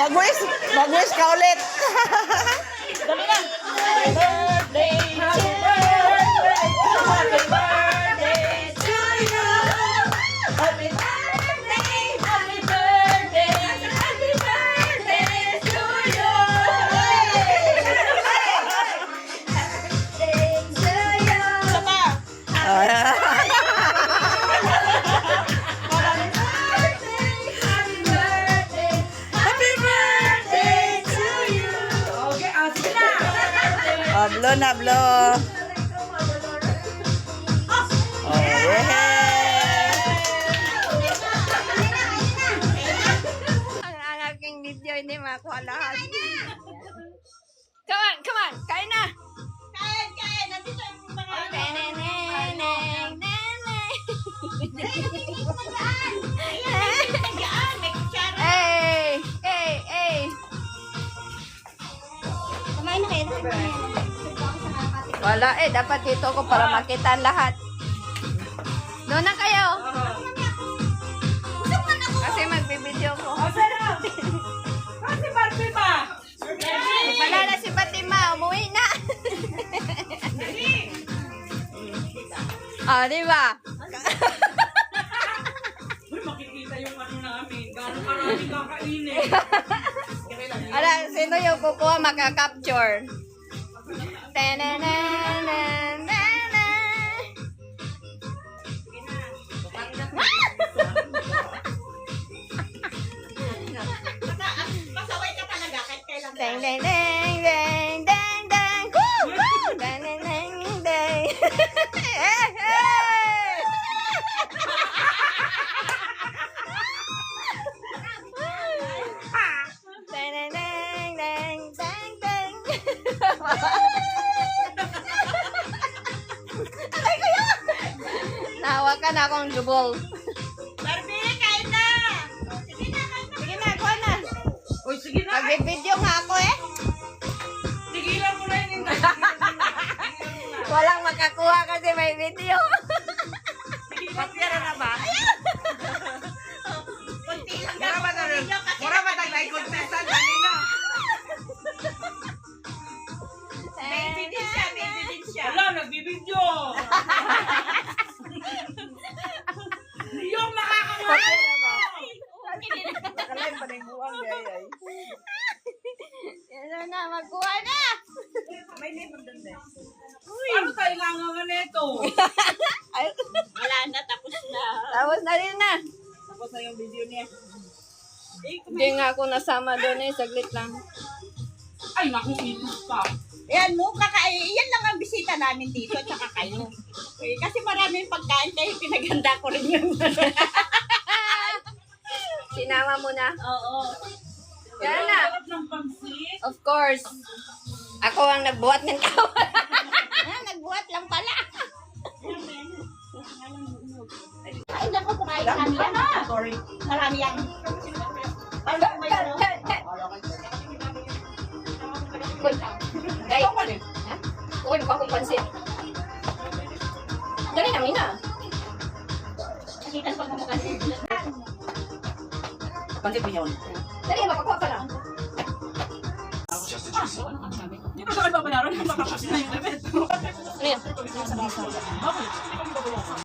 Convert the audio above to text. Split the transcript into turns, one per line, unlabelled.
Mag-wish ka ulit.
Dali na. Happy birthday to you. Happy birthday to you. Happy birthday, happy birthday, happy birthday to you. Isa pa. Happy birthday to you. Okay, sige na.
Hablo na, hablo. Oh, yeah.
Ang aking video hindi makuha lahat. Come on, kain na.
Kain. Nandito yung mga may kutsara.
Hey.
Kumain na kayo.
Wala dapat dito ko para makita ang lahat. Doon na kayo. Kasi magbibideo ko.
Kasi Barbie ba?
Wala na si Fatima, umuwi na. Di ba?
Uy, makikita yung ano namin. Gano'ng maraming kakainin.
Ala, sino yung kukuha makaka-capture?
Pasaway ka talaga kahit kailan.
Dang dang dang dang dang dang. Woo! Woo! Dang dang dang dang. Hey, hey! Dang dang dang dang dang dang. Ay, kaya! Nahawakan akong jubol.
Barbie, kain na! Sige na, kain na.
Sige na, kuha na.
Uy, sige na.
Magbibideo nga ako eh.
Tigilan mo na yun.
Walang makakuha kasi may video.
Matira na ba? Kunti lang ka. Mura ba tayo contestant kanina? Baby din siya. Wala, nagbibidyo. Yung makakakuha.
Kalay pa rin buwang gaya.
Yan na, magkuha na.
May limang doon eh.
Ano tayo ngangangan nito?
Ay,
Wala na, tapos na.
tapos na rin na.
Tapos na yung video niya.
Hindi nga ako nasama doon eh, saglit lang.
Ay, naku, itos pa.
Yan mo, yan lang ang bisita namin dito, tsaka kayo. Eh, kasi maraming pagkain kayo, pinaganda ko rin yun.
Sinama mo na.
Oo.
Yan na.
Sarap ng pansit.
Of course. Ako ang nagbuhat ng kawan.
Nagbuhat lang pala. Ay, naku, kumain kami yan.
Sorry.
Marami yan.
Gay. Uy, mukha kong pansit. Dali namin na.
Nakita ko pa kasi.
Pansit mo yun.
Dali, makakuha ka lang.
Hindi ko siya kayo babayaran. Makakapit na yung event.
Ano yan?